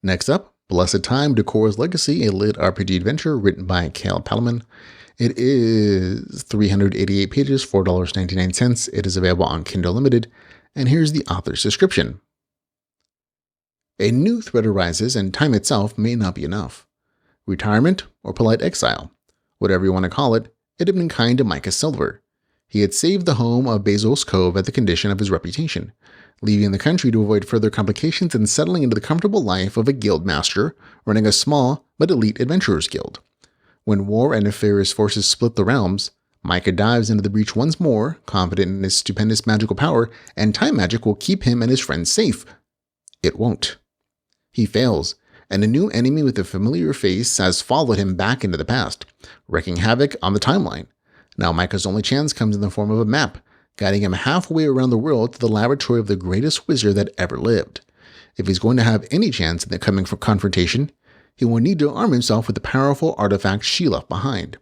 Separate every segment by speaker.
Speaker 1: Next up, Blessed Time, Dakkora's Legacy, a lit RPG adventure written by Kale Palaman. It is 388 pages, $4.99. It is available on Kindle Limited, and here's the author's description. A new threat arises, and time itself may not be enough. Retirement or polite exile, whatever you want to call it, it had been kind to Micah Silver. He had saved the home of Basil's Cove at the condition of his reputation, leaving the country to avoid further complications and settling into the comfortable life of a guild master running a small but elite adventurers guild. When war and nefarious forces split the realms, Micah dives into the breach once more, confident in his stupendous magical power, and time magic will keep him and his friends safe. It won't. He fails, and a new enemy with a familiar face has followed him back into the past, wreaking havoc on the timeline. Now Micah's only chance comes in the form of a map, guiding him halfway around the world to the laboratory of the greatest wizard that ever lived. If he's going to have any chance in the coming confrontation, he will need to arm himself with the powerful artifact she left behind.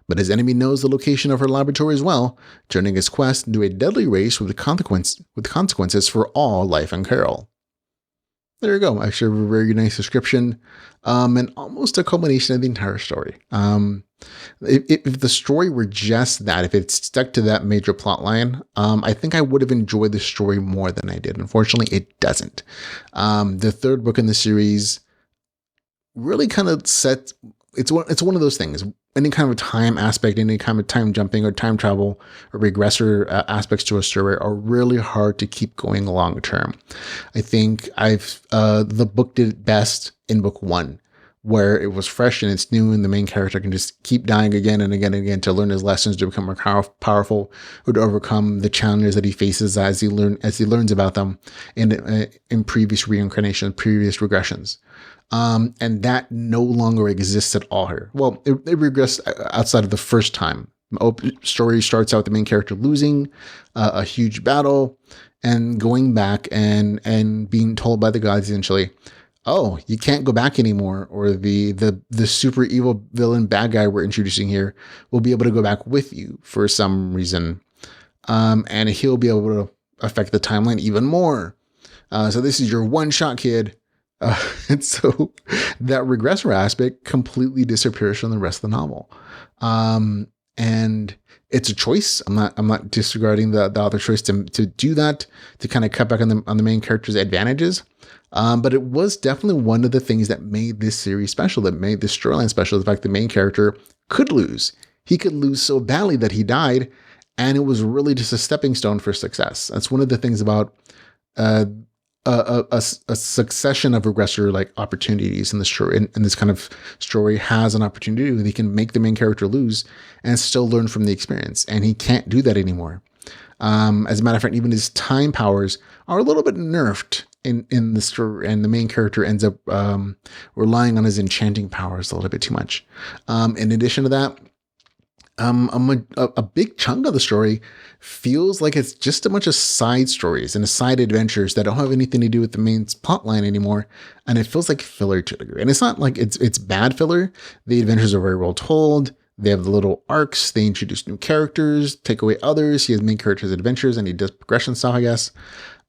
Speaker 1: But his enemy knows the location of her laboratory as well, turning his quest into a deadly race with consequences for all life and peril. There you go. Actually, a very nice description, and almost a culmination of the entire story. If the story were just that, if it stuck to that major plot line, I think I would have enjoyed the story more than I did. Unfortunately, it doesn't. The third book in the series really kind of sets. It's one of those things. Any kind of time aspect, any kind of time jumping or time travel or regressor aspects to a story are really hard to keep going long term. I think the book did it best in book one, where it was fresh and it's new, and the main character can just keep dying again and again and again to learn his lessons, to become more powerful, or to overcome the challenges that he faces as he learns about them in previous reincarnations, previous regressions. And that no longer exists at all here. Well, it regressed outside of the first time. Story starts out with the main character losing a huge battle and going back and being told by the gods essentially, oh, you can't go back anymore, or the super evil villain bad guy we're introducing here will be able to go back with you for some reason. And he'll be able to affect the timeline even more. So this is your one-shot kid. And so that regressor aspect completely disappears from the rest of the novel. And it's a choice. I'm not disregarding the author's choice to do that, to kind of cut back on the main character's advantages. But it was definitely one of the things that made this series special, that made this storyline special. The fact the main character could lose. He could lose so badly that he died, and it was really just a stepping stone for success. That's one of the things about a succession of regressor like opportunities in the story, and this kind of story has an opportunity where they can make the main character lose and still learn from the experience. And he can't do that anymore. As a matter of fact, even his time powers are a little bit nerfed in the story, and the main character ends up relying on his enchanting powers a little bit too much. In addition to that, a big chunk of the story feels like it's just a bunch of side stories and side adventures that don't have anything to do with the main plot line anymore. And it feels like filler to a degree. And it's not like it's bad filler. The adventures are very well told. They have the little arcs. They introduce new characters, take away others. He has main characters' adventures, and he does progression stuff, I guess.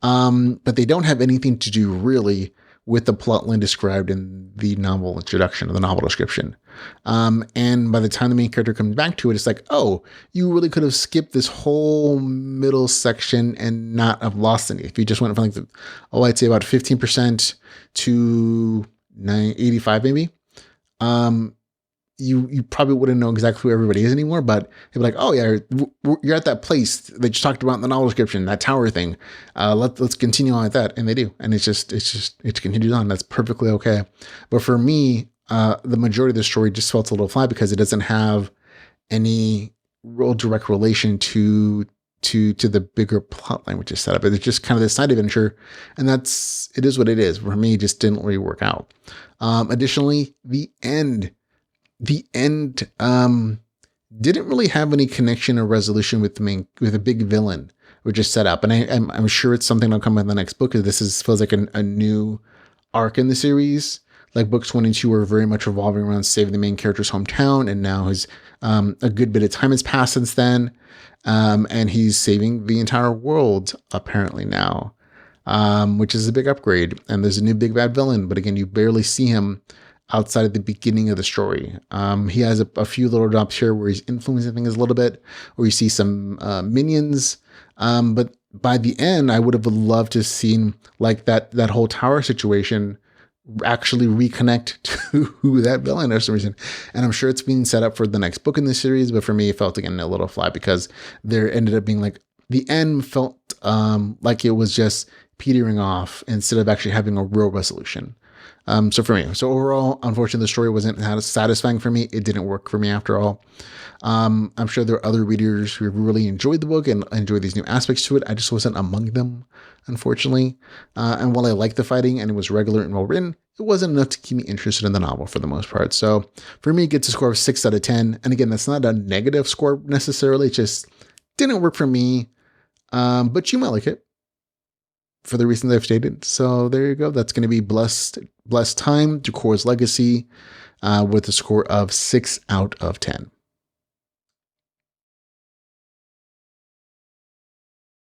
Speaker 1: But they don't have anything to do really with the plotline described in the novel introduction or the novel description. And by the time the main character comes back to it, it's like, oh, you really could have skipped this whole middle section and not have lost any. If you just went from I'd say about 15% to 85 maybe, you probably wouldn't know exactly who everybody is anymore, but it'd be like, oh yeah, you're at that place that you talked about in the novel description, that tower thing. Let's continue on with that. And they do. And it continues on. That's perfectly okay. But for me, the majority of the story just felt a little flat because it doesn't have any real direct relation to the bigger plotline, which is set up. It's just kind of this side adventure, and it is what it is. For me, it just didn't really work out. Additionally, the end didn't really have any connection or resolution with the big villain, which is set up. And I'm sure it's something that'll come in the next book, because this feels like a new arc in the series. Like books 1 and 2 are very much revolving around saving the main character's hometown, and now a good bit of time has passed since then, and he's saving the entire world apparently now. which is a big upgrade. And there's a new big bad villain, but again, you barely see him outside of the beginning of the story. He has a few little drops here where he's influencing things a little bit, or you see some minions. But by the end, I would have loved to have seen like that whole tower situation actually reconnect to that villain for some reason. And I'm sure it's being set up for the next book in this series, but for me, it felt again a little flat because there ended up being like the end felt like it was just petering off instead of actually having a real resolution. So for me, so overall, unfortunately, the story wasn't satisfying for me. It didn't work for me after all. I'm sure there are other readers who really enjoyed the book and enjoyed these new aspects to it. I just wasn't among them, unfortunately. And while I liked the fighting and it was regular and well written, it wasn't enough to keep me interested in the novel for the most part. So for me, it gets a score of 6 out of 10. And again, that's not a negative score necessarily. It just didn't work for me. But you might like it for the reasons I've stated. So there you go. That's going to be Blessed Time, Dakkora's Legacy, with a score of 6 out of 10.